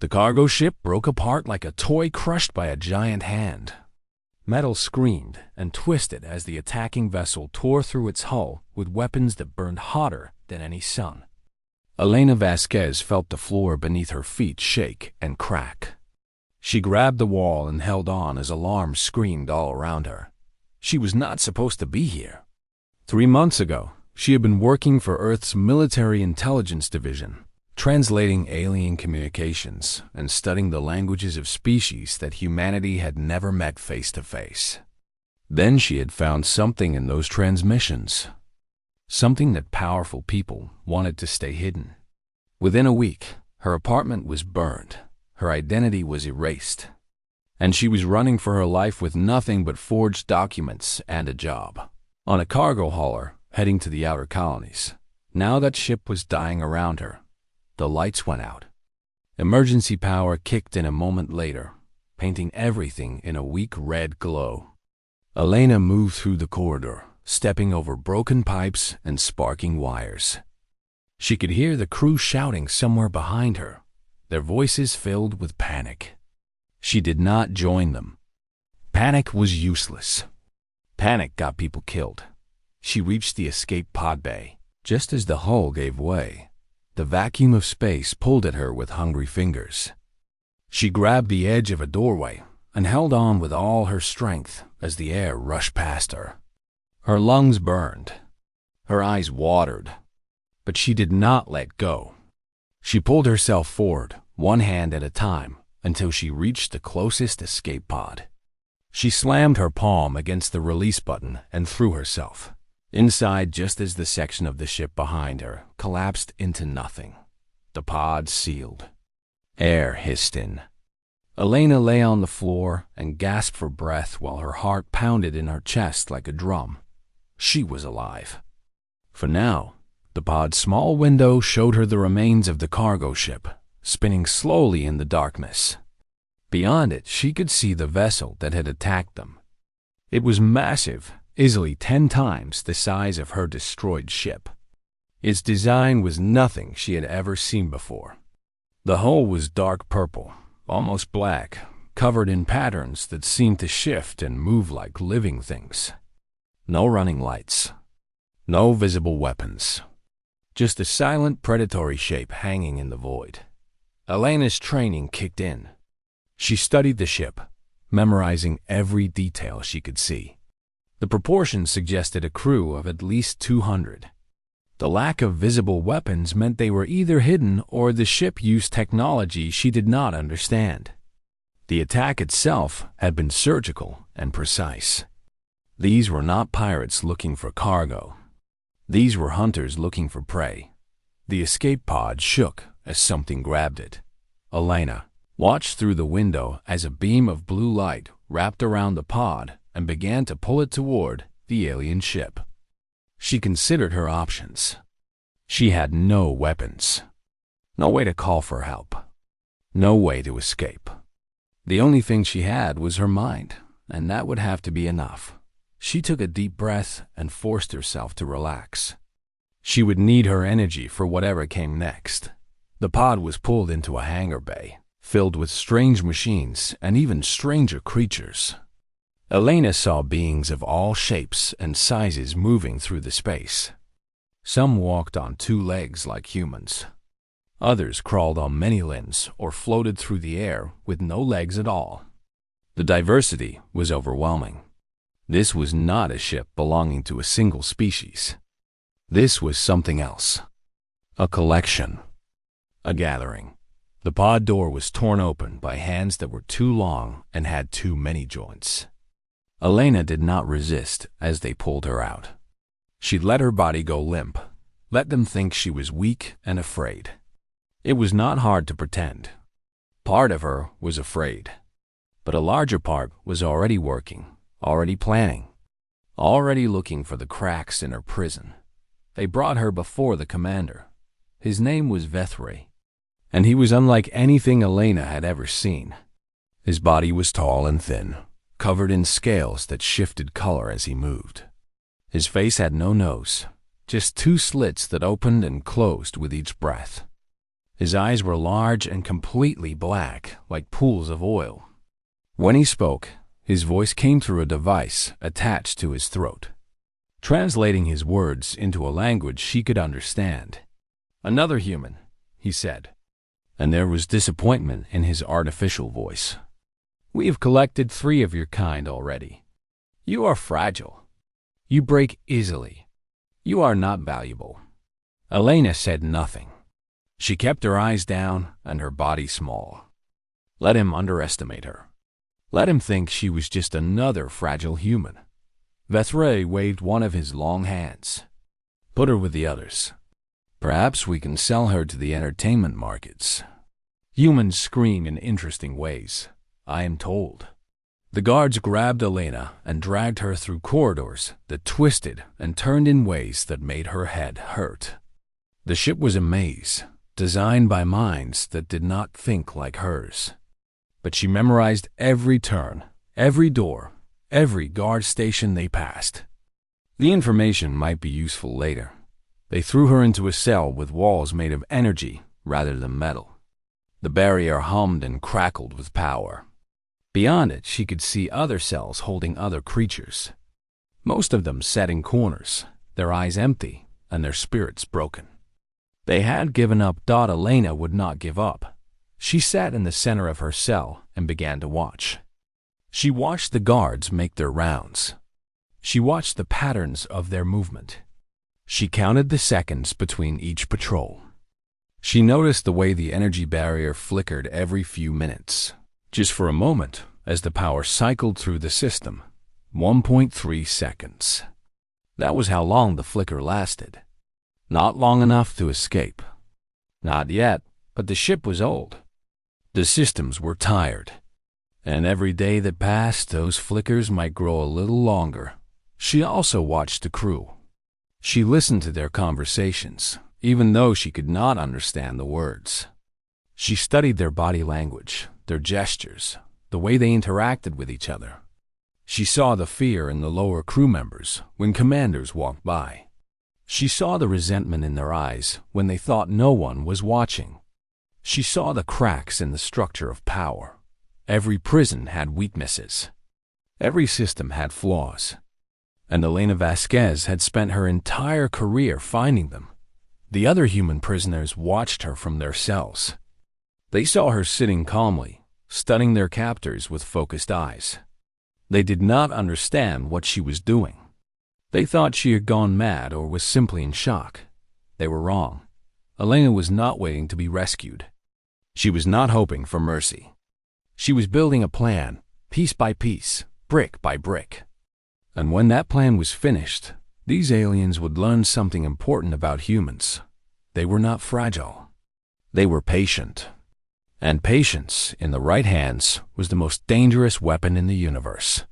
The cargo ship broke apart like a toy crushed by a giant hand. Metal screamed and twisted as the attacking vessel tore through its hull with weapons that burned hotter than any sun. Elena Vasquez felt the floor beneath her feet shake and crack. She grabbed the wall and held on as alarms screamed all around her. She was not supposed to be here. 3 months ago, she had been working for Earth's Military Intelligence Division, translating alien communications and studying the languages of species that humanity had never met face to face. Then she had found something in those transmissions, something that powerful people wanted to stay hidden. Within a week, her apartment was burned, her identity was erased, and she was running for her life with nothing but forged documents and a job. On a cargo hauler heading to the outer colonies. Now that ship was dying around her. The lights went out. Emergency power kicked in a moment later, painting everything in a weak red glow. Elena moved through the corridor, stepping over broken pipes and sparking wires. She could hear the crew shouting somewhere behind her, their voices filled with panic. She did not join them. Panic was useless. Panic got people killed. She reached the escape pod bay. Just as the hull gave way, the vacuum of space pulled at her with hungry fingers. She grabbed the edge of a doorway and held on with all her strength as the air rushed past her. Her lungs burned. Her eyes watered. But she did not let go. She pulled herself forward, one hand at a time, until she reached the closest escape pod. She slammed her palm against the release button and threw herself inside just as the section of the ship behind her collapsed into nothing. The pod sealed. Air hissed in. Elena lay on the floor and gasped for breath while her heart pounded in her chest like a drum. She was alive. For now, the pod's small window showed her the remains of the cargo ship, spinning slowly in the darkness. Beyond it, she could see the vessel that had attacked them. It was massive, easily 10 times the size of her destroyed ship. Its design was nothing she had ever seen before. The hull was dark purple, almost black, covered in patterns that seemed to shift and move like living things. No running lights. No visible weapons. Just a silent predatory shape hanging in the void. Elena's training kicked in. She studied the ship, memorizing every detail she could see. The proportions suggested a crew of at least 200. The lack of visible weapons meant they were either hidden or the ship used technology she did not understand. The attack itself had been surgical and precise. These were not pirates looking for cargo. These were hunters looking for prey. The escape pod shook as something grabbed it. Elena watched through the window as a beam of blue light wrapped around the pod and began to pull it toward the alien ship. She considered her options. She had no weapons. No way to call for help. No way to escape. The only thing she had was her mind, and that would have to be enough. She took a deep breath and forced herself to relax. She would need her energy for whatever came next. The pod was pulled into a hangar bay, filled with strange machines and even stranger creatures. Elena saw beings of all shapes and sizes moving through the space. Some walked on 2 legs like humans. Others crawled on many limbs or floated through the air with no legs at all. The diversity was overwhelming. This was not a ship belonging to a single species. This was something else. A collection. A gathering. The pod door was torn open by hands that were too long and had too many joints. Elena did not resist as they pulled her out. She let her body go limp, let them think she was weak and afraid. It was not hard to pretend. Part of her was afraid, but a larger part was already working, already planning, already looking for the cracks in her prison. They brought her before the commander. His name was Vethray, and he was unlike anything Elena had ever seen. His body was tall and thin, covered in scales that shifted color as he moved. His face had no nose, just 2 slits that opened and closed with each breath. His eyes were large and completely black, like pools of oil. When he spoke, his voice came through a device attached to his throat, translating his words into a language she could understand. "Another human," he said, and there was disappointment in his artificial voice. "We have collected 3 of your kind already. You are fragile. You break easily. You are not valuable." Elena said nothing. She kept her eyes down and her body small. Let him underestimate her. Let him think she was just another fragile human. Vethray waved one of his long hands. "Put her with the others. Perhaps we can sell her to the entertainment markets. Humans scream in interesting ways, I am told." The guards grabbed Elena and dragged her through corridors that twisted and turned in ways that made her head hurt. The ship was a maze, designed by minds that did not think like hers. But she memorized every turn, every door, every guard station they passed. The information might be useful later. They threw her into a cell with walls made of energy rather than metal. The barrier hummed and crackled with power. Beyond it, she could see other cells holding other creatures. Most of them sat in corners, their eyes empty and their spirits broken. They had given up. Elena would not give up. She sat in the center of her cell and began to watch. She watched the guards make their rounds. She watched the patterns of their movement. She counted the seconds between each patrol. She noticed the way the energy barrier flickered every few minutes, just for a moment, as the power cycled through the system. 1.3 seconds. That was how long the flicker lasted. Not long enough to escape. Not yet, but the ship was old. The systems were tired. And every day that passed, those flickers might grow a little longer. She also watched the crew. She listened to their conversations, even though she could not understand the words. She studied their body language, their gestures, the way they interacted with each other. She saw the fear in the lower crew members when commanders walked by. She saw the resentment in their eyes when they thought no one was watching. She saw the cracks in the structure of power. Every prison had weaknesses. Every system had flaws. And Elena Vasquez had spent her entire career finding them. The other human prisoners watched her from their cells. They saw her sitting calmly, studying their captors with focused eyes. They did not understand what she was doing. They thought she had gone mad or was simply in shock. They were wrong. Elena was not waiting to be rescued. She was not hoping for mercy. She was building a plan, piece by piece, brick by brick. And when that plan was finished, these aliens would learn something important about humans. They were not fragile. They were patient. And patience, in the right hands, was the most dangerous weapon in the universe.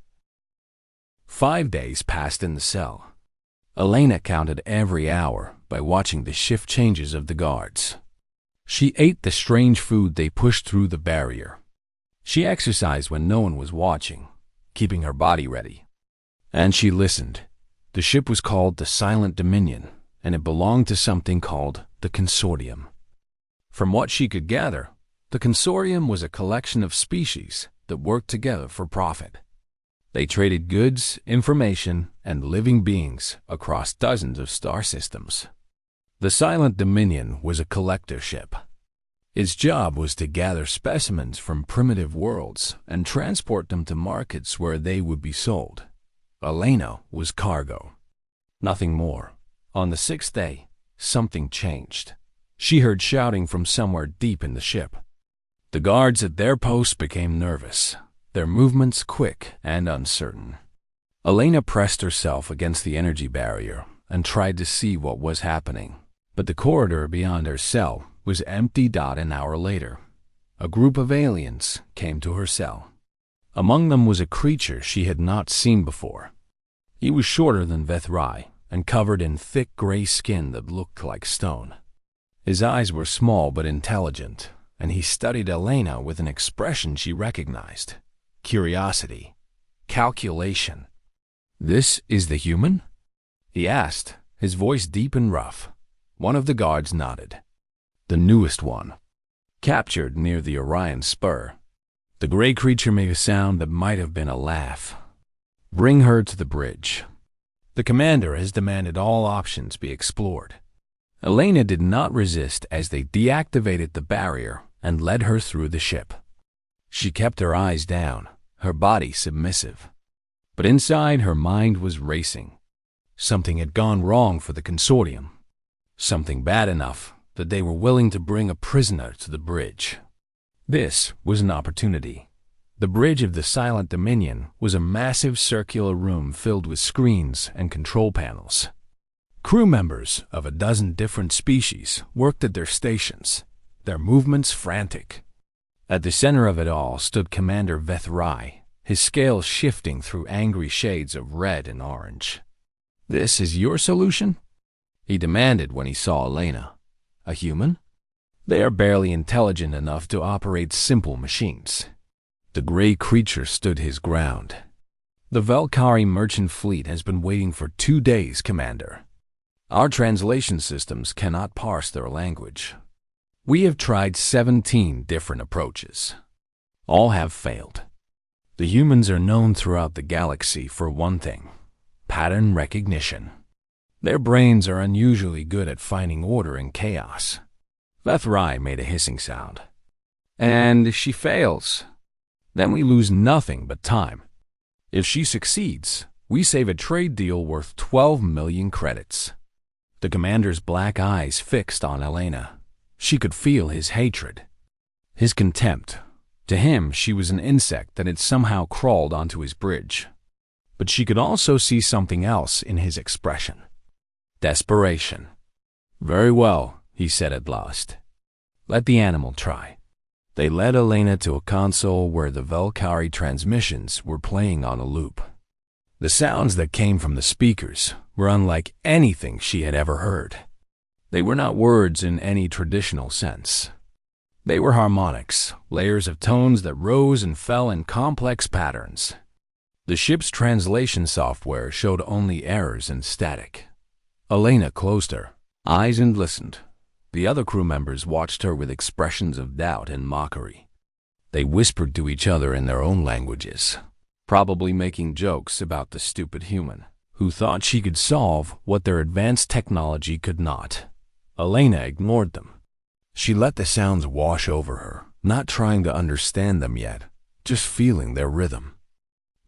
5 days passed in the cell. Elena counted every hour by watching the shift changes of the guards. She ate the strange food they pushed through the barrier. She exercised when no one was watching, keeping her body ready. And she listened. The ship was called the Silent Dominion, and it belonged to something called the Consortium. From what she could gather, the Consortium was a collection of species that worked together for profit. They traded goods, information, and living beings across dozens of star systems. The Silent Dominion was a collector ship. Its job was to gather specimens from primitive worlds and transport them to markets where they would be sold. Elena was cargo. Nothing more. On the 6th day, something changed. She heard shouting from somewhere deep in the ship. The guards at their posts became nervous, their movements quick and uncertain. Elena pressed herself against the energy barrier and tried to see what was happening. But the corridor beyond her cell was empty. An hour later, a group of aliens came to her cell. Among them was a creature she had not seen before. He was shorter than Vethray and covered in thick gray skin that looked like stone. His eyes were small but intelligent, and he studied Elena with an expression she recognized: curiosity, calculation. "This is the human?" he asked, his voice deep and rough. One of the guards nodded. "The newest one," captured near the Orion Spur. The gray creature made a sound that might have been a laugh. Bring her to the bridge. The commander has demanded all options be explored. Elena did not resist as they deactivated the barrier and led her through the ship. She kept her eyes down, her body submissive. But inside, her mind was racing. Something had gone wrong for the consortium. Something bad enough that they were willing to bring a prisoner to the bridge. This was an opportunity. The bridge of the Silent Dominion was a massive circular room filled with screens and control panels. Crew members of a dozen different species worked at their stations, their movements frantic. At the center of it all stood Commander Vethrai, his scales shifting through angry shades of red and orange. "This is your solution?" he demanded when he saw Elena. "A human? They are barely intelligent enough to operate simple machines." The gray creature stood his ground. "The Valkyrie merchant fleet has been waiting for 2 days, Commander. Our translation systems cannot parse their language. We have tried 17 different approaches. All have failed. The humans are known throughout the galaxy for one thing: pattern recognition. Their brains are unusually good at finding order in chaos." Vethrai made a hissing sound. "And if she fails, then we lose nothing but time. If she succeeds, we save a trade deal worth 12 million credits." The commander's black eyes fixed on Elena. She could feel his hatred, his contempt. To him, she was an insect that had somehow crawled onto his bridge. But she could also see something else in his expression: desperation. "Very well," he said at last. "Let the animal try." They led Elena to a console where the Valkyrie transmissions were playing on a loop. The sounds that came from the speakers were unlike anything she had ever heard. They were not words in any traditional sense. They were harmonics, layers of tones that rose and fell in complex patterns. The ship's translation software showed only errors and static. Elena closed her eyes and listened. The other crew members watched her with expressions of doubt and mockery. They whispered to each other in their own languages, probably making jokes about the stupid human who thought she could solve what their advanced technology could not. Elena ignored them. She let the sounds wash over her, not trying to understand them yet, just feeling their rhythm.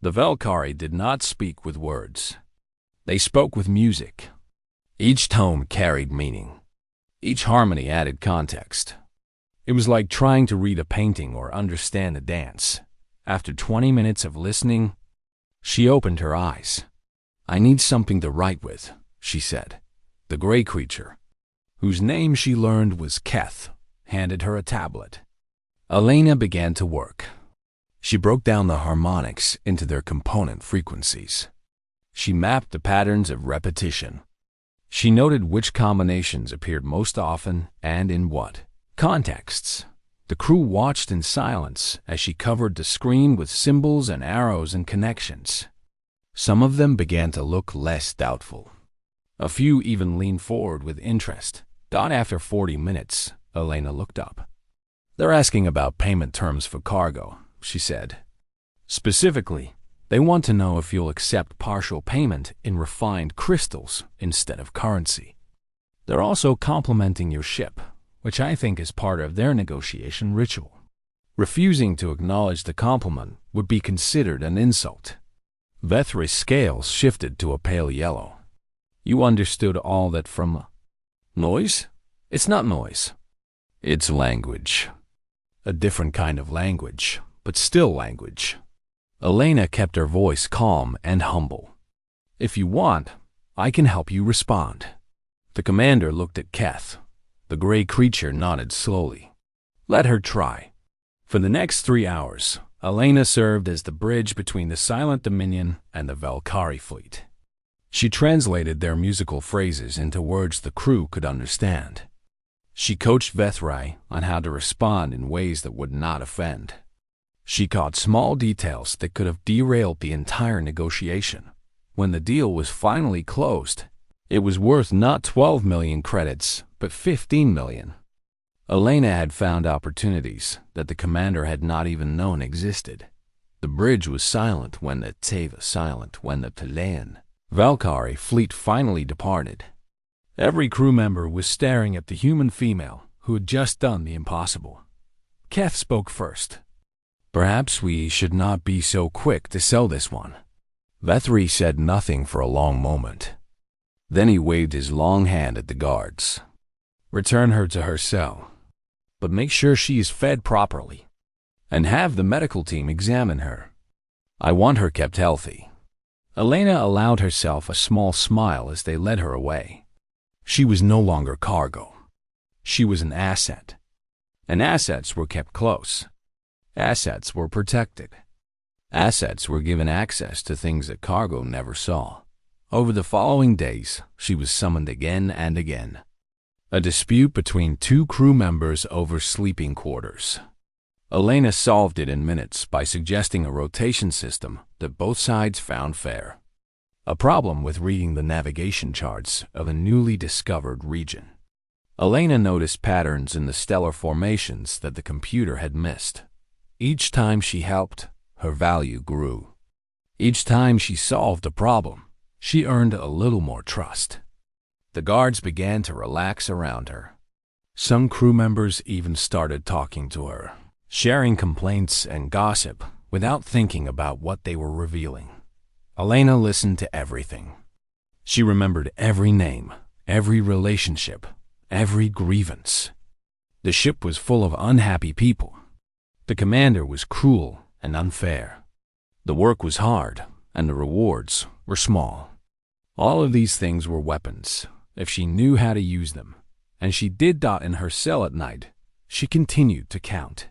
The Valkyrie did not speak with words. They spoke with music. Each tone carried meaning. Each harmony added context. It was like trying to read a painting or understand a dance. After 20 minutes of listening, she opened her eyes. "I need something to write with," she said. The gray creature, whose name she learned was Keth, handed her a tablet. Elena began to work. She broke down the harmonics into their component frequencies. She mapped the patterns of repetition. She noted which combinations appeared most often and in what contexts. The crew watched in silence as she covered the screen with symbols and arrows and connections. Some of them began to look less doubtful. A few even leaned forward with interest. After 40 minutes, Elena looked up. "They're asking about payment terms for cargo," she said. "Specifically, they want to know if you'll accept partial payment in refined crystals instead of currency. They're also complimenting your ship, which I think is part of their negotiation ritual. Refusing to acknowledge the compliment would be considered an insult." Vethrai's scales shifted to a pale yellow. "You understood all that from noise? It's not noise. It's language. A different kind of language, but still language." Elena kept her voice calm and humble. "If you want, I can help you respond." The commander looked at Keth. The gray creature nodded slowly. "Let her try." For the next 3 hours, Elena served as the bridge between the Silent Dominion and the Valkyrie fleet. She translated their musical phrases into words the crew could understand. She coached Vethrai on how to respond in ways that would not offend. She caught small details that could have derailed the entire negotiation. When the deal was finally closed, it was worth not 12 million credits, but 15 million. Elena had found opportunities that the commander had not even known existed. The bridge was silent when the Teva silent when the Telean Valkyrie fleet finally departed. Every crew member was staring at the human female who had just done the impossible. Keth spoke first. "Perhaps we should not be so quick to sell this one." Vethri said nothing for a long moment. Then he waved his long hand at the guards. "Return her to her cell, but make sure she is fed properly, and have the medical team examine her. I want her kept healthy." Elena allowed herself a small smile as they led her away. She was no longer cargo. She was an asset. And assets were kept close. Assets were protected. Assets were given access to things that cargo never saw. Over the following days, she was summoned again and again. A dispute between two crew members over sleeping quarters. Elena solved it in minutes by suggesting a rotation system that both sides found fair. A problem with reading the navigation charts of a newly discovered region. Elena noticed patterns in the stellar formations that the computer had missed. Each time she helped, her value grew. Each time she solved a problem, she earned a little more trust. The guards began to relax around her. Some crew members even started talking to her, sharing complaints and gossip without thinking about what they were revealing. Elena listened to everything. She remembered every name, every relationship, every grievance. The ship was full of unhappy people. The commander was cruel and unfair. The work was hard, and the rewards were small. All of these things were weapons, if she knew how to use them, and she did that in her cell at night. She continued to count.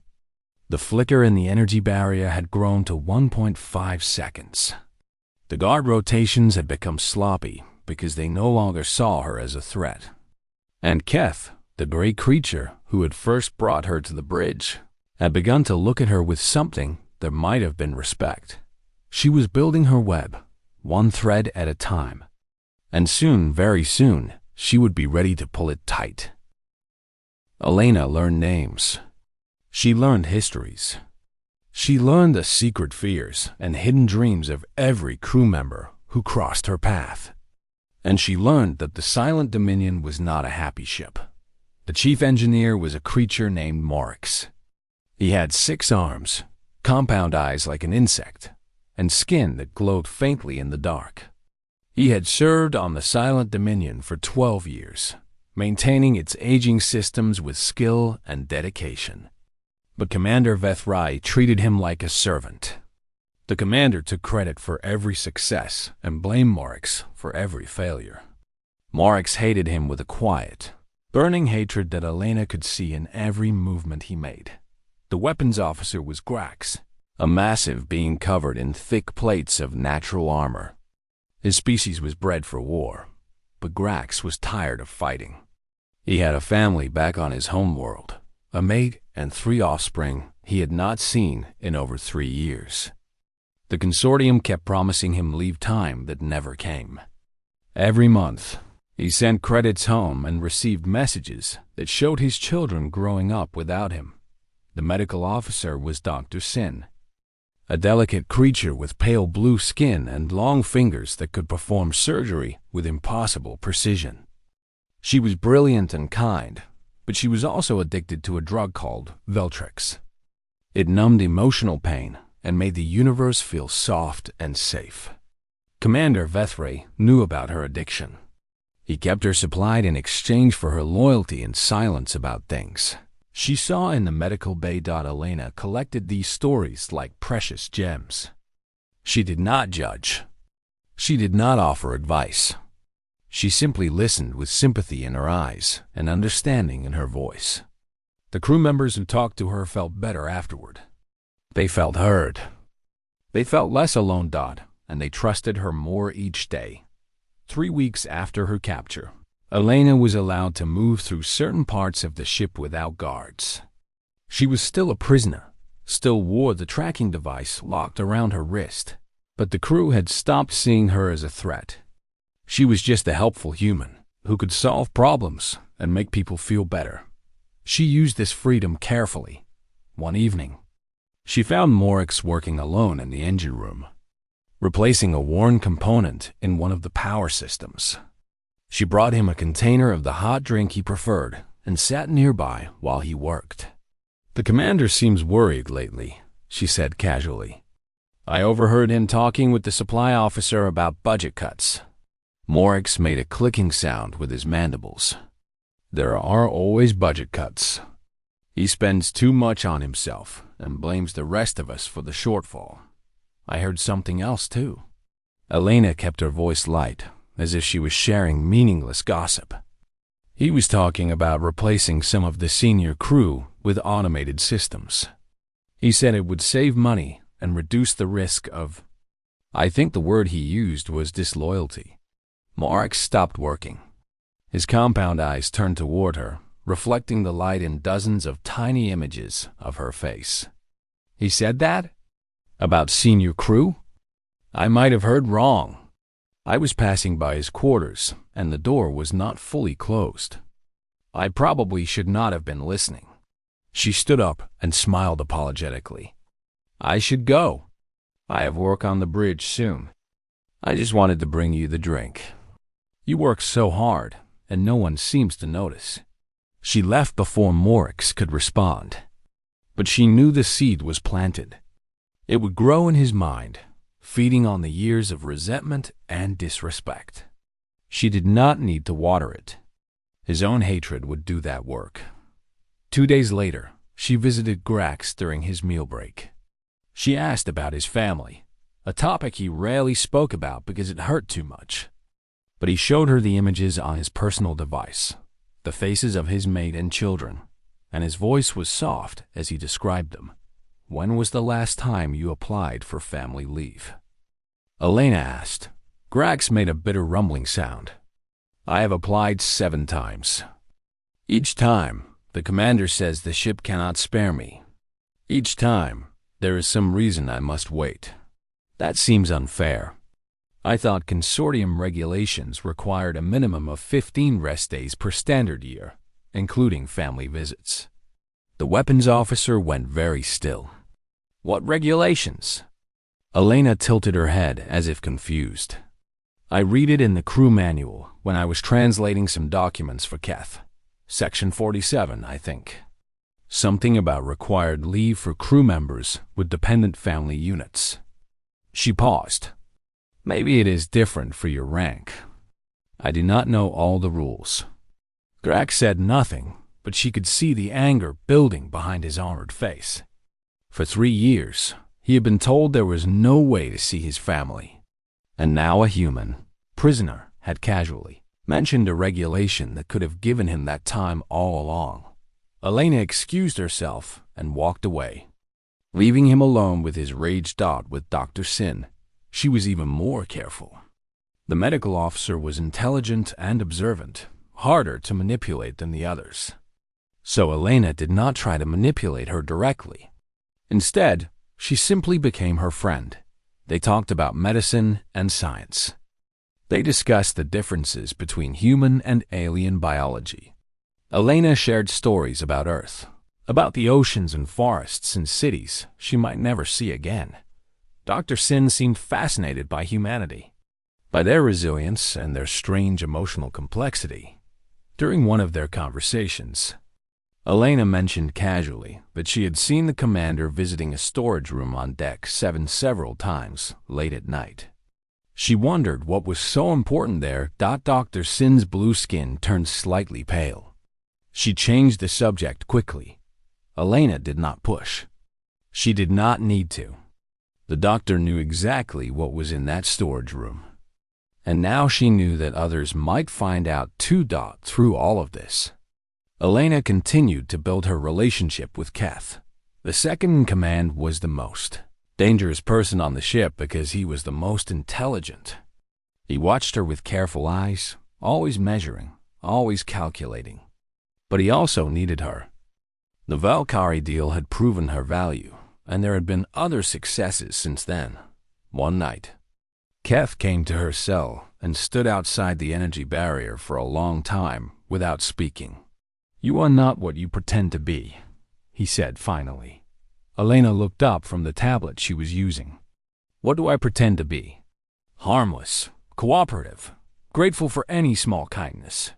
The flicker in the energy barrier had grown to 1.5 seconds. The guard rotations had become sloppy because they no longer saw her as a threat. And Keth, the great creature who had first brought her to the bridge, had begun to look at her with something that might have been respect. She was building her web, one thread at a time. And soon, very soon, she would be ready to pull it tight. Elena learned names. She learned histories. She learned the secret fears and hidden dreams of every crew member who crossed her path. And she learned that the Silent Dominion was not a happy ship. The chief engineer was a creature named Morix. He had 6 arms, compound eyes like an insect, and skin that glowed faintly in the dark. He had served on the Silent Dominion for 12 years, maintaining its aging systems with skill and dedication. But Commander Vethrai treated him like a servant. The commander took credit for every success and blamed Morix for every failure. Morix hated him with a quiet, burning hatred that Elena could see in every movement he made. The weapons officer was Grax, a massive being covered in thick plates of natural armor. His species was bred for war, but Grax was tired of fighting. He had a family back on his homeworld, a mate and 3 offspring he had not seen in over 3 years. The consortium kept promising him leave time that never came. Every month, he sent credits home and received messages that showed his children growing up without him. The medical officer was Dr. Sin, a delicate creature with pale blue skin and long fingers that could perform surgery with impossible precision. She was brilliant and kind, but she was also addicted to a drug called Veltrix. It numbed emotional pain and made the universe feel soft and safe. Commander Vethray knew about her addiction. He kept her supplied in exchange for her loyalty and silence about things. She saw in the medical bay. Elena collected these stories like precious gems. She did not judge. She did not offer advice. She simply listened with sympathy in her eyes and understanding in her voice. The crew members who talked to her felt better afterward. They felt heard. They felt less alone. And they trusted her more each day. 3 weeks after her capture, Elena was allowed to move through certain parts of the ship without guards. She was still a prisoner, still wore the tracking device locked around her wrist, but the crew had stopped seeing her as a threat. She was just a helpful human who could solve problems and make people feel better. She used this freedom carefully. One evening, she found Morix working alone in the engine room, replacing a worn component in one of the power systems. She brought him a container of the hot drink he preferred and sat nearby while he worked. "The commander seems worried lately," she said casually. "I overheard him talking with the supply officer about budget cuts." Morix made a clicking sound with his mandibles. "There are always budget cuts. He spends too much on himself and blames the rest of us for the shortfall. I heard something else too." Elena kept her voice light, as if she was sharing meaningless gossip. "He was talking about replacing some of the senior crew with automated systems. He said it would save money and reduce the risk of—" I think the word he used was disloyalty. Morix stopped working. His compound eyes turned toward her, reflecting the light in dozens of tiny images of her face. "He said that? About senior crew? I might have heard wrong. I was passing by his quarters, and the door was not fully closed. I probably should not have been listening." She stood up and smiled apologetically. "I should go. I have work on the bridge soon. I just wanted to bring you the drink. You work so hard, and no one seems to notice." She left before Morix could respond. But she knew the seed was planted. It would grow in his mind, feeding on the years of resentment and disrespect. She did not need to water it. His own hatred would do that work. 2 days later, she visited Grax during his meal break. She asked about his family, a topic he rarely spoke about because it hurt too much. But he showed her the images on his personal device, the faces of his mate and children, and his voice was soft as he described them. "When was the last time you applied for family leave?" Elena asked. Grax made a bitter rumbling sound. "I have applied 7 times. Each time, the commander says the ship cannot spare me. Each time, there is some reason I must wait. That seems unfair. I thought consortium regulations required a minimum of 15 rest days per standard year, including family visits." The weapons officer went very still. "What regulations?" Elena tilted her head as if confused. "I read it in the crew manual when I was translating some documents for Keth. Section 47, I think. Something about required leave for crew members with dependent family units." She paused. "Maybe it is different for your rank. I do not know all the rules." Grax said nothing, but she could see the anger building behind his armored face. For 3 years, he had been told there was no way to see his family. And now a human, prisoner, had casually mentioned a regulation that could have given him that time all along. Elena excused herself and walked away, leaving him alone with his rage dot with Dr. Sin. She was even more careful. The medical officer was intelligent and observant, harder to manipulate than the others. So Elena did not try to manipulate her directly. Instead, she simply became her friend. They talked about medicine and science. They discussed the differences between human and alien biology. Elena shared stories about Earth, about the oceans and forests and cities she might never see again. Dr. Sin seemed fascinated by humanity, by their resilience and their strange emotional complexity. During one of their conversations, Elena mentioned casually that she had seen the commander visiting a storage room on deck 7 several times late at night. She wondered what was so important there. Dr. Sin's blue skin turned slightly pale. She changed the subject quickly. Elena did not push. She did not need to. The doctor knew exactly what was in that storage room. And now she knew that others might find out too. Through all of this, Elena continued to build her relationship with Keth. The second in command was the most dangerous person on the ship because he was the most intelligent. He watched her with careful eyes, always measuring, always calculating. But he also needed her. The Valkyrie deal had proven her value, and there had been other successes since then. One night, Keth came to her cell and stood outside the energy barrier for a long time without speaking. "You are not what you pretend to be," he said finally. Elena looked up from the tablet she was using. "What do I pretend to be?" "Harmless, cooperative, grateful for any small kindness."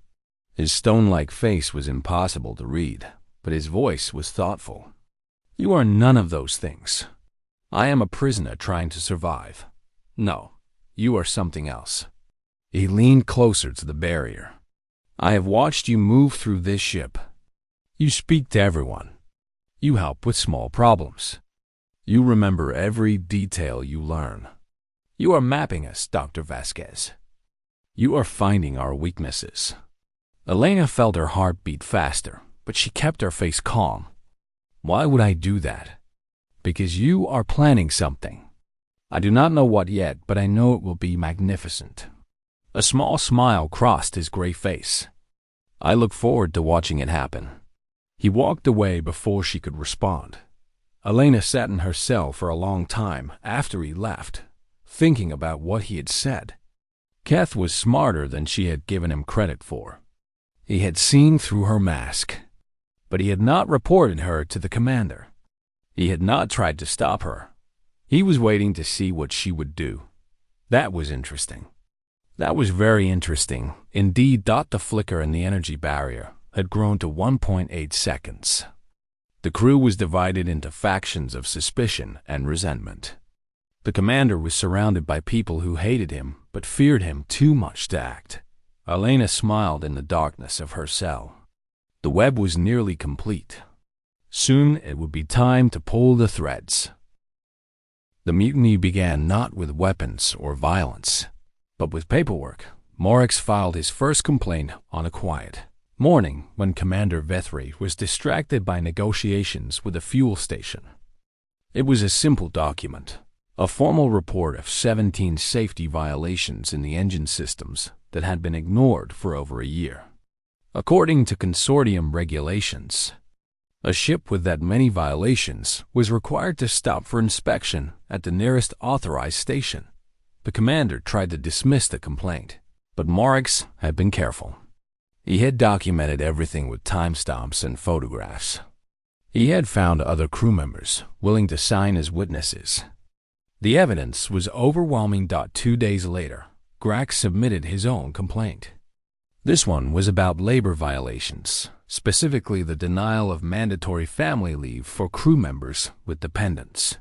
His stone-like face was impossible to read, but his voice was thoughtful. "You are none of those things. I am a prisoner trying to survive. No, you are something else." He leaned closer to the barrier. "I have watched you move through this ship. You speak to everyone. You help with small problems. You remember every detail you learn. You are mapping us, Dr. Vasquez. You are finding our weaknesses." Elena felt her heart beat faster, but she kept her face calm. "Why would I do that?" "Because you are planning something. I do not know what yet, but I know it will be magnificent." A small smile crossed his gray face. "I look forward to watching it happen." He walked away before she could respond. Elena sat in her cell for a long time after he left, thinking about what he had said. Keth was smarter than she had given him credit for. He had seen through her mask, but he had not reported her to the commander. He had not tried to stop her. He was waiting to see what she would do. That was interesting. That was very interesting. Indeed, the flicker in the energy barrier had grown to 1.8 seconds. The crew was divided into factions of suspicion and resentment. The commander was surrounded by people who hated him but feared him too much to act. Elena smiled in the darkness of her cell. The web was nearly complete. Soon it would be time to pull the threads. The mutiny began not with weapons or violence, but with paperwork. Morix filed his first complaint on a quiet morning when Commander Vethry was distracted by negotiations with the fuel station. It was a simple document, a formal report of 17 safety violations in the engine systems that had been ignored for over a year. According to consortium regulations, a ship with that many violations was required to stop for inspection at the nearest authorized station. The commander tried to dismiss the complaint, but Morix had been careful. He had documented everything with timestamps and photographs. He had found other crew members willing to sign as witnesses. The evidence was overwhelming. 2 days later, Grax submitted his own complaint. This one was about labor violations, specifically the denial of mandatory family leave for crew members with dependents.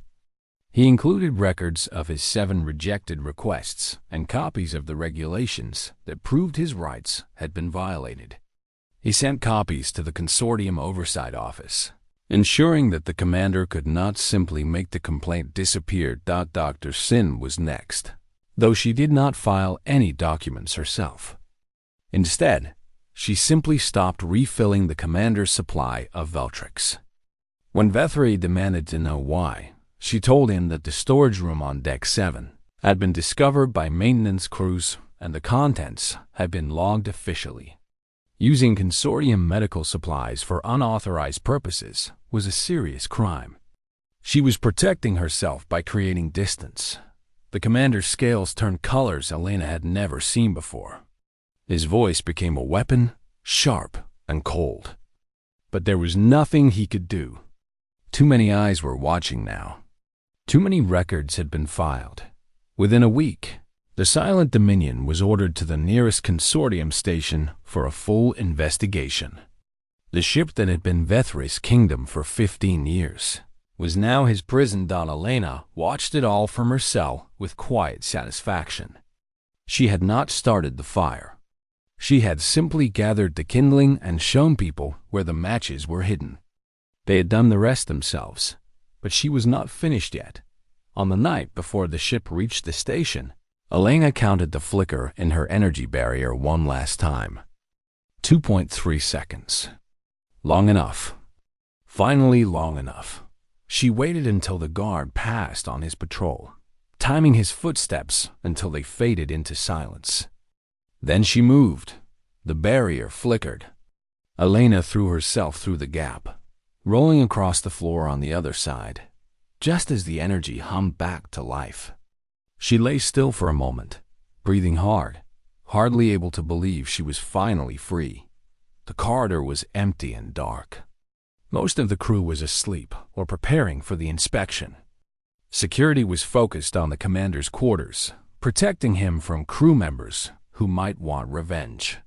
He included records of his 7 rejected requests and copies of the regulations that proved his rights had been violated. He sent copies to the Consortium Oversight Office, ensuring that the commander could not simply make the complaint disappear. Dr. Sin was next, though she did not file any documents herself. Instead, she simply stopped refilling the commander's supply of Veltrix. When Vethry demanded to know why, she told him that the storage room on Deck 7 had been discovered by maintenance crews and the contents had been logged officially. Using consortium medical supplies for unauthorized purposes was a serious crime. She was protecting herself by creating distance. The commander's scales turned colors Elena had never seen before. His voice became a weapon, sharp and cold. But there was nothing he could do. Too many eyes were watching now. Too many records had been filed. Within a week, the Silent Dominion was ordered to the nearest consortium station for a full investigation. The ship that had been Vethry's kingdom for 15 years was now his prison. Elena watched it all from her cell with quiet satisfaction. She had not started the fire. She had simply gathered the kindling and shown people where the matches were hidden. They had done the rest themselves, but she was not finished yet. On the night before the ship reached the station, Elena counted the flicker in her energy barrier one last time. 2.3 seconds. Long enough. Finally long enough. She waited until the guard passed on his patrol, timing his footsteps until they faded into silence. Then she moved. The barrier flickered. Elena threw herself through the gap, rolling across the floor on the other side, just as the energy hummed back to life. She lay still for a moment, breathing hard, hardly able to believe she was finally free. The corridor was empty and dark. Most of the crew was asleep or preparing for the inspection. Security was focused on the commander's quarters, protecting him from crew members who might want revenge.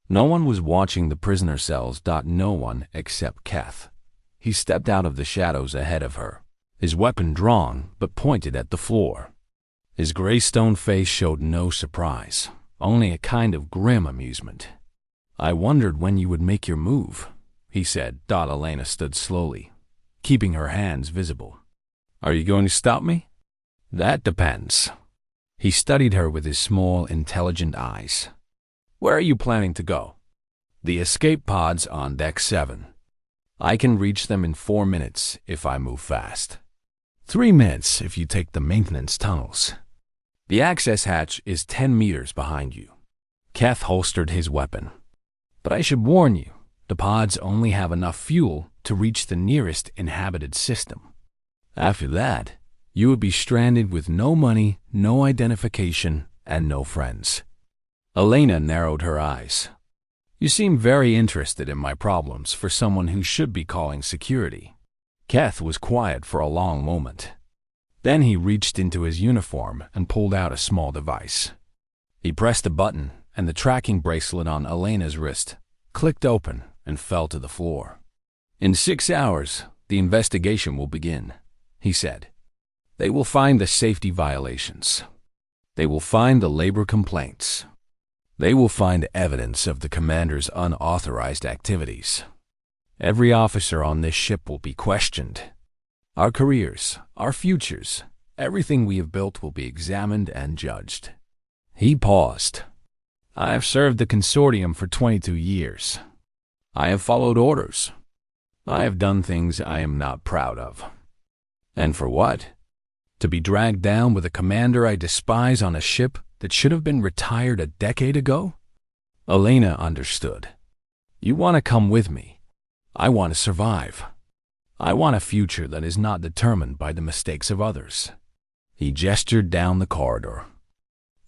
No one was watching the prisoner cells. No one except Keth. He stepped out of the shadows ahead of her, his weapon drawn but pointed at the floor. His gray stone face showed no surprise, only a kind of grim amusement. "I wondered when you would make your move," he said. Elena stood slowly, keeping her hands visible. "Are you going to stop me?" "That depends." He studied her with his small, intelligent eyes. "Where are you planning to go?" "The escape pod's on deck 7. I can reach them in 4 minutes if I move fast. 3 minutes if you take the maintenance tunnels. The access hatch is 10 meters behind you." Keth holstered his weapon. "But I should warn you, the pods only have enough fuel to reach the nearest inhabited system. After that, you would be stranded with no money, no identification, and no friends." Elena narrowed her eyes. "You seem very interested in my problems for someone who should be calling security." Keth was quiet for a long moment. Then he reached into his uniform and pulled out a small device. He pressed a button, and the tracking bracelet on Elena's wrist clicked open and fell to the floor. "In 6 hours, the investigation will begin," he said. "They will find the safety violations. They will find the labor complaints. They will find evidence of the commander's unauthorized activities. Every officer on this ship will be questioned. Our careers, our futures, everything we have built will be examined and judged." He paused. "I have served the consortium for 22 years. I have followed orders. I have done things I am not proud of. And for what? To be dragged down with a commander I despise on a ship that should have been retired a decade ago?" Elena understood. "You want to come with me. I want to survive. I want a future that is not determined by the mistakes of others." He gestured down the corridor.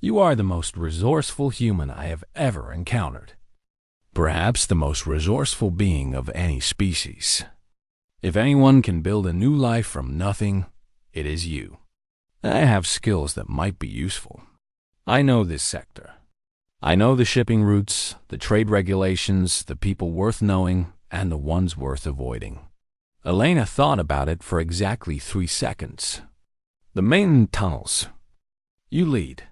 "You are the most resourceful human I have ever encountered. Perhaps the most resourceful being of any species. If anyone can build a new life from nothing, it is you. I have skills that might be useful. I know this sector. I know the shipping routes, the trade regulations, the people worth knowing, and the ones worth avoiding." Elena thought about it for exactly 3 seconds. "The main tunnels. You lead."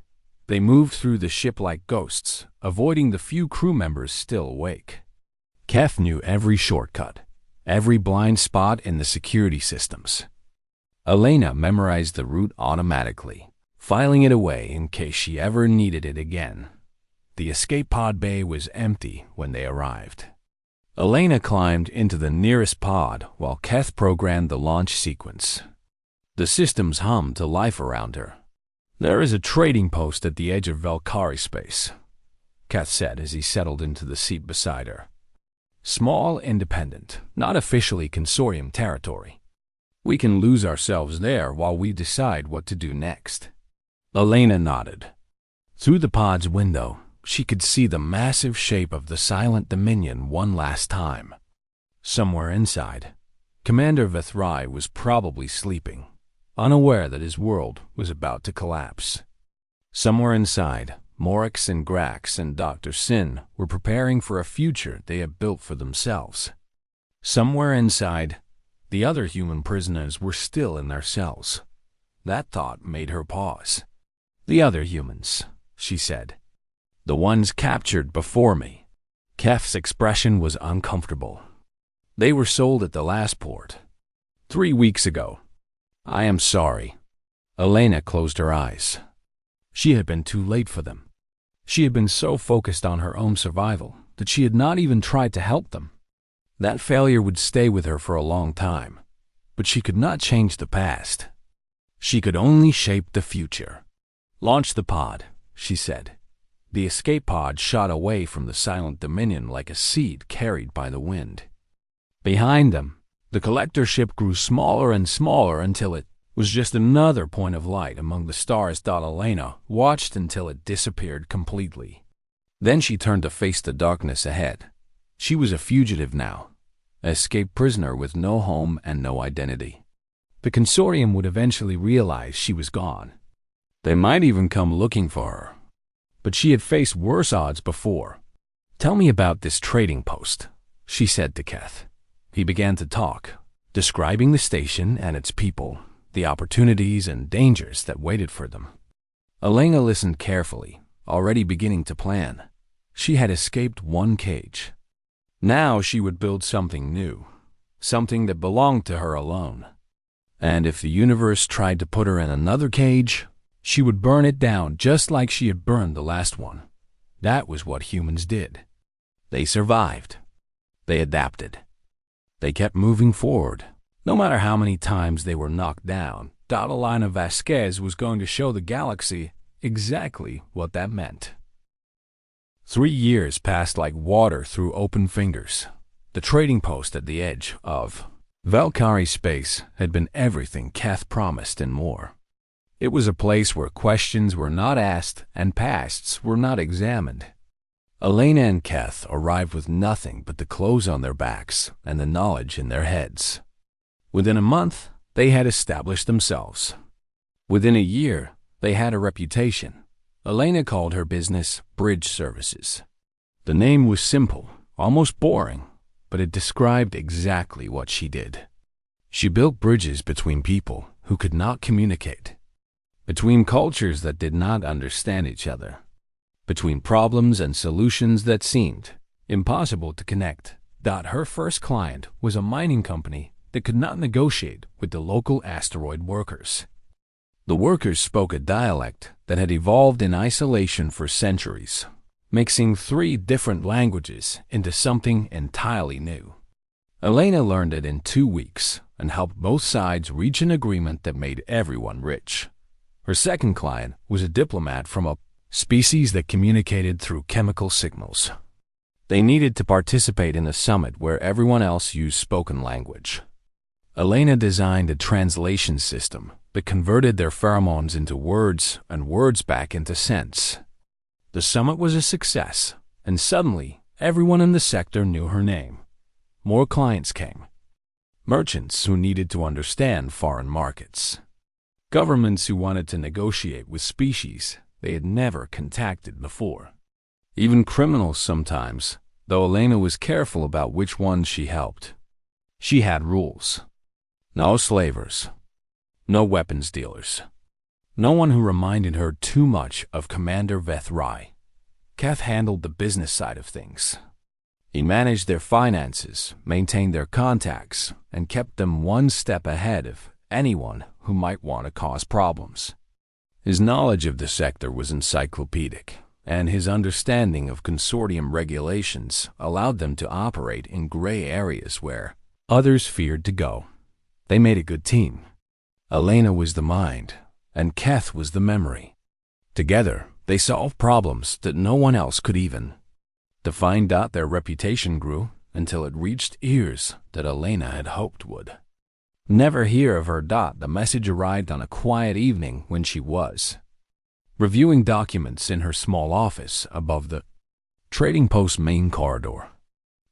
They moved through the ship like ghosts, avoiding the few crew members still awake. Keth knew every shortcut, every blind spot in the security systems. Elena memorized the route automatically, filing it away in case she ever needed it again. The escape pod bay was empty when they arrived. Elena climbed into the nearest pod while Keth programmed the launch sequence. The systems hummed to life around her. "There is a trading post at the edge of Valkyrie space," Keth said as he settled into the seat beside her. "Small, independent, not officially consortium territory. We can lose ourselves there while we decide what to do next." Elena nodded. Through the pod's window, she could see the massive shape of the silent Dominion one last time. Somewhere inside, Commander Vethrai was probably sleeping, unaware that his world was about to collapse. Somewhere inside, Morix and Grax and Dr. Sin were preparing for a future they had built for themselves. Somewhere inside, the other human prisoners were still in their cells. That thought made her pause. "The other humans," she said. "The ones captured before me." Keth's expression was uncomfortable. "They were sold at the last port. 3 weeks ago." "I am sorry." Elena closed her eyes. She had been too late for them. She had been so focused on her own survival that she had not even tried to help them. That failure would stay with her for a long time, but she could not change the past. She could only shape the future. "Launch the pod," she said. The escape pod shot away from the silent Dominion like a seed carried by the wind. Behind them, the collector ship grew smaller and smaller until it was just another point of light among the stars. Elena watched until it disappeared completely. Then she turned to face the darkness ahead. She was a fugitive now, an escaped prisoner with no home and no identity. The consortium would eventually realize she was gone. They might even come looking for her. But she had faced worse odds before. "Tell me about this trading post," she said to Keth. He began to talk, describing the station and its people, the opportunities and dangers that waited for them. Elena listened carefully, already beginning to plan. She had escaped one cage. Now she would build something new, something that belonged to her alone. And if the universe tried to put her in another cage, she would burn it down just like she had burned the last one. That was what humans did. They survived. They adapted. They kept moving forward. No matter how many times they were knocked down, Adelina Vasquez was going to show the galaxy exactly what that meant. 3 years passed like water through open fingers. The trading post at the edge of Valkyrie space had been everything Keth promised and more. It was a place where questions were not asked and pasts were not examined. Elena and Keth arrived with nothing but the clothes on their backs and the knowledge in their heads. Within a month, they had established themselves. Within a year, they had a reputation. Elena called her business Bridge Services. The name was simple, almost boring, but it described exactly what she did. She built bridges between people who could not communicate, between cultures that did not understand each other, between problems and solutions that seemed impossible to connect. Her first client was a mining company that could not negotiate with the local asteroid workers. The workers spoke a dialect that had evolved in isolation for centuries, mixing 3 different languages into something entirely new. Elena learned it in 2 weeks and helped both sides reach an agreement that made everyone rich. Her second client was a diplomat from a species that communicated through chemical signals. They needed to participate in a summit where everyone else used spoken language. Elena designed a translation system that converted their pheromones into words and words back into scents. The summit was a success, and suddenly everyone in the sector knew her name. More clients came. Merchants who needed to understand foreign markets. Governments who wanted to negotiate with species they had never contacted before. Even criminals sometimes, though Elena was careful about which ones she helped. She had rules. No slavers. No weapons dealers. No one who reminded her too much of Commander Vethrai. Keth handled the business side of things. He managed their finances, maintained their contacts, and kept them one step ahead of anyone who might want to cause problems. His knowledge of the sector was encyclopedic, and his understanding of consortium regulations allowed them to operate in gray areas where others feared to go. They made a good team. Elena was the mind, and Keth was the memory. Together, they solved problems that no one else could even. To find out their reputation grew until it reached ears that Elena had hoped would never hear of her. The message arrived on a quiet evening when she was reviewing documents in her small office above the trading post main corridor.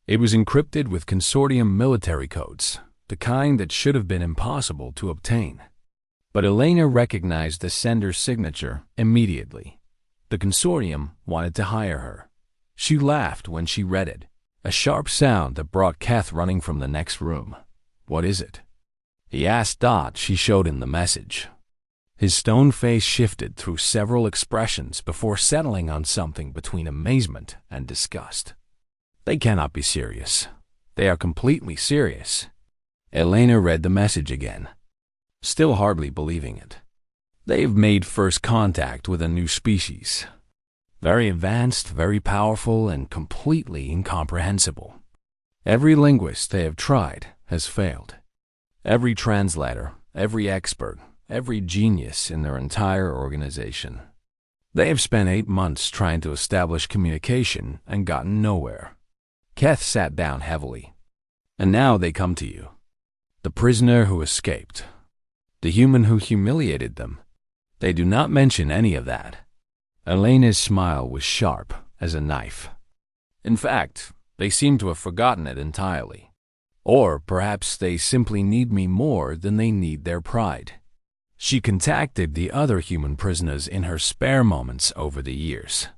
It was encrypted with consortium military codes, the kind that should have been impossible to obtain. But Elena recognized the sender's signature immediately. The consortium wanted to hire her. She laughed when she read it, a sharp sound that brought Keth running from the next room. "What is it?" he asked. She showed him the message. His stone face shifted through several expressions before settling on something between amazement and disgust. "They cannot be serious. They are completely serious." Elena read the message again, still hardly believing it. "They've made first contact with a new species. Very advanced, very powerful, and completely incomprehensible. Every linguist they have tried has failed. Every translator, every expert, every genius in their entire organization. They have spent 8 months trying to establish communication and gotten nowhere." Keth sat down heavily. "And now they come to you. The prisoner who escaped. The human who humiliated them. They do not mention any of that." Elena's smile was sharp as a knife. "In fact, They seem to have forgotten it entirely. Or perhaps they simply need me more than they need their pride. She contacted the other human prisoners in her spare moments over the years.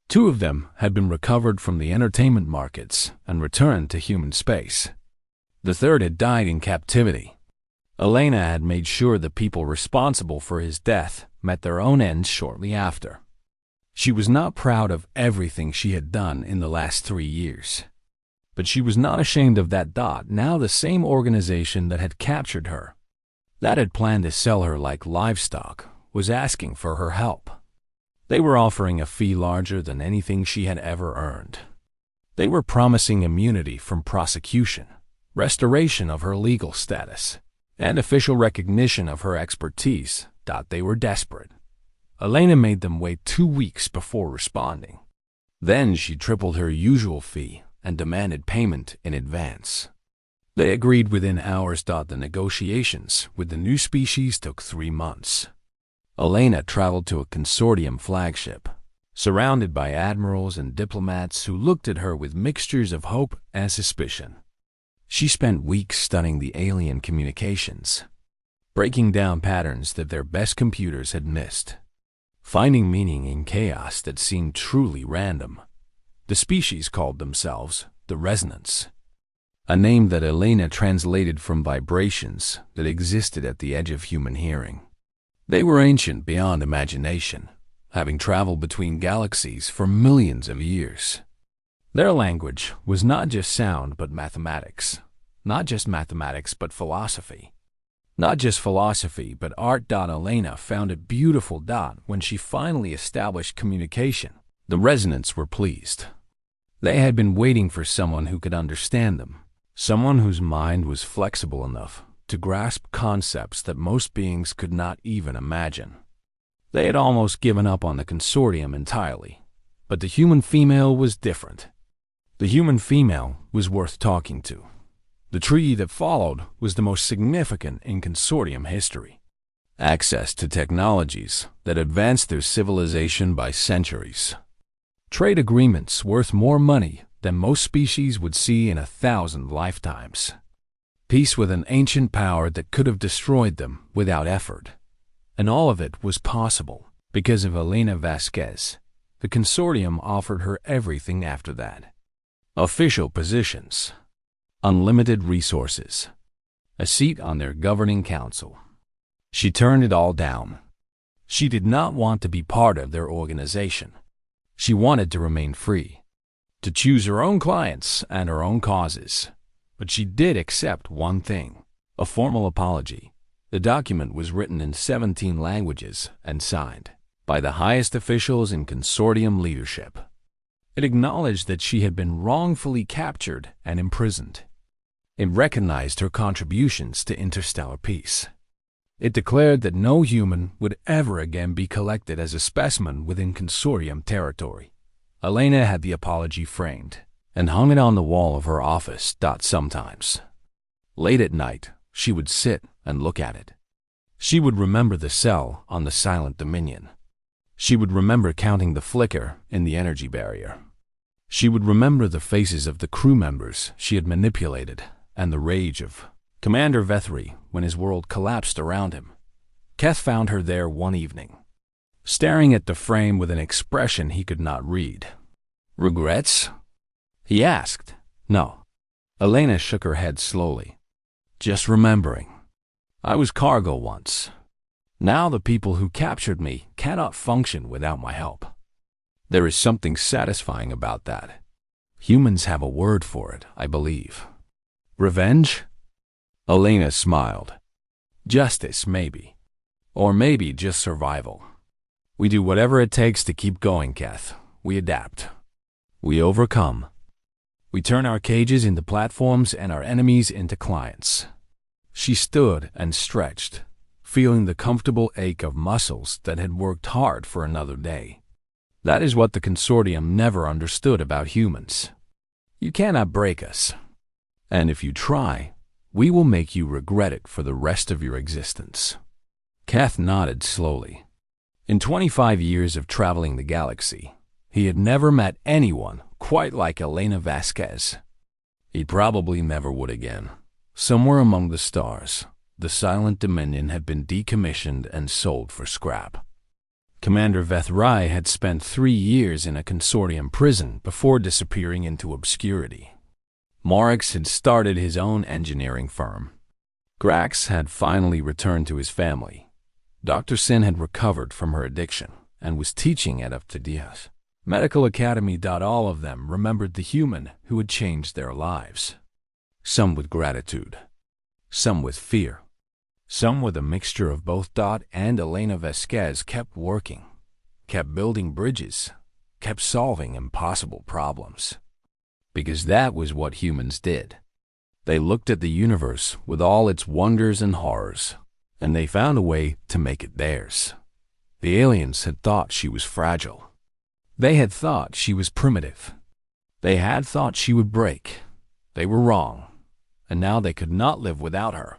2 of them had been recovered from the entertainment markets and returned to human space. The third had died in captivity. Elena had made sure the people responsible for his death met their own ends shortly after. She was not proud of everything she had done in the last 3 years. But she was not ashamed of that. Now the same organization that had captured her, that had planned to sell her like livestock, was asking for her help. They were offering a fee larger than anything she had ever earned. They were promising immunity from prosecution, restoration of her legal status, and official recognition of her expertise. They were desperate. Elena made them wait 2 weeks before responding. Then she tripled her usual fee and demanded payment in advance. They agreed within hours. The negotiations with the new species took 3 months. Elena traveled to a consortium flagship, surrounded by admirals and diplomats who looked at her with mixtures of hope and suspicion. She spent weeks studying the alien communications, breaking down patterns that their best computers had missed, finding meaning in chaos that seemed truly random. The species called themselves the Resonance, a name that Elena translated from vibrations that existed at the edge of human hearing. They were ancient beyond imagination, having traveled between galaxies for millions of years. Their language was not just sound but mathematics, not just mathematics but philosophy. Not just philosophy, but art. Elena found it beautiful. When she finally established communication, the Resonants were pleased. They had been waiting for someone who could understand them, someone whose mind was flexible enough to grasp concepts that most beings could not even imagine. They had almost given up on the consortium entirely, but the human female was different. The human female was worth talking to. The treaty that followed was the most significant in consortium history. Access to technologies that advanced their civilization by centuries. Trade agreements worth more money than most species would see in 1,000 lifetimes. Peace with an ancient power that could have destroyed them without effort. And all of it was possible because of Elena Vasquez. The consortium offered her everything after that. Official positions, unlimited resources, a seat on their governing council. She turned it all down. She did not want to be part of their organization. She wanted to remain free, to choose her own clients and her own causes. But she did accept one thing, a formal apology. The document was written in 17 languages and signed by the highest officials in consortium leadership. It acknowledged that she had been wrongfully captured and imprisoned. It recognized her contributions to interstellar peace. It declared that no human would ever again be collected as a specimen within consortium territory. Elena had the apology framed and hung it on the wall of her office. Sometimes, late at night, she would sit and look at it. She would remember the cell on the Silent Dominion. She would remember counting the flicker in the energy barrier. She would remember the faces of the crew members she had manipulated and the rage of Commander Vethry when his world collapsed around him. Keth found her there one evening, staring at the frame with an expression he could not read. "Regrets?" he asked. "No." Elena shook her head slowly. "Just remembering. I was cargo once. Now the people who captured me cannot function without my help. There is something satisfying about that. Humans have a word for it, I believe. Revenge?" Elena smiled. "Justice, maybe. Or maybe just survival. We do whatever it takes to keep going, Keth. We adapt. We overcome. We turn our cages into platforms and our enemies into clients." She stood and stretched, feeling the comfortable ache of muscles that had worked hard for another day. That is what the consortium never understood about humans. You cannot break us. And if you try, we will make you regret it for the rest of your existence. Keth nodded slowly. In 25 years of traveling the galaxy, he had never met anyone quite like Elena Vasquez. He probably never would again. Somewhere among the stars, the Silent Dominion had been decommissioned and sold for scrap. Commander Vethrai had spent 3 years in a consortium prison before disappearing into obscurity. Marix had started his own engineering firm. Grax had finally returned to his family. Dr. Sin had recovered from her addiction and was teaching at Uptadias Medical Academy. All of them remembered the human who had changed their lives. Some with gratitude, some with fear, some with a mixture of both. And Elena Vasquez kept working, kept building bridges, kept solving impossible problems. Because that was what humans did. They looked at the universe with all its wonders and horrors, and they found a way to make it theirs. The aliens had thought she was fragile. They had thought she was primitive. They had thought she would break. They were wrong, and now they could not live without her.